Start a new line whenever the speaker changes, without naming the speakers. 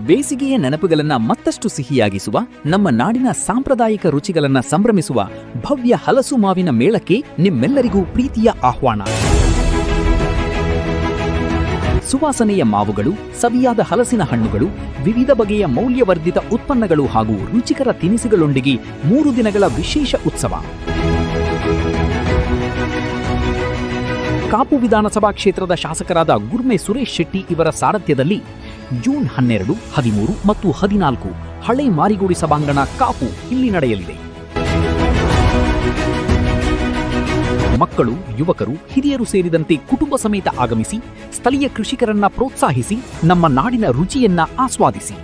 ಬೇಸಿಗೆಯ ನೆನಪುಗಳನ್ನ ಮತ್ತಷ್ಟು ಸಿಹಿಯಾಗಿಸುವ, ನಮ್ಮ ನಾಡಿನ ಸಾಂಪ್ರದಾಯಿಕ ರುಚಿಗಳನ್ನ ಸಂಭ್ರಮಿಸುವ ಭವ್ಯ ಹಲಸು ಮಾವಿನ ಮೇಳಕ್ಕೆ ನಿಮ್ಮೆಲ್ಲರಿಗೂ ಪ್ರೀತಿಯ ಆಹ್ವಾನ. ಸುವಾಸನೆಯ ಮಾವುಗಳು, ಸವಿಯಾದ ಹಲಸಿನ ಹಣ್ಣುಗಳು, ವಿವಿಧ ಬಗೆಯ ಮೌಲ್ಯವರ್ಧಿತ ಉತ್ಪನ್ನಗಳು ಹಾಗೂ ರುಚಿಕರ ತಿನಿಸುಗಳೊಂದಿಗೆ 3 ದಿನಗಳ ವಿಶೇಷ ಉತ್ಸವ. ಕಾಪು ವಿಧಾನಸಭಾ ಕ್ಷೇತ್ರದ ಶಾಸಕರಾದ ಗುರ್ಮೆ ಸುರೇಶ್ ಶೆಟ್ಟಿ ಇವರ ಸಾರಥ್ಯದಲ್ಲಿ ಜೂನ್ 12, 13 ಮತ್ತು 14 ಹಳೆ ಮಾರಿಗುಡಿ ಸಭಾಂಗಣ ಕಾಪು ಇಲ್ಲಿ ನಡೆಯಲಿದೆ. ಮಕ್ಕಳು, ಯುವಕರು, ಹಿರಿಯರು ಸೇರಿದಂತೆ ಕುಟುಂಬ ಸಮೇತ ಆಗಮಿಸಿ ಸ್ಥಳೀಯ ಕೃಷಿಕರನ್ನ ಪ್ರೋತ್ಸಾಹಿಸಿ ನಮ್ಮ ನಾಡಿನ ರುಚಿಯನ್ನ ಆಸ್ವಾದಿಸಿ.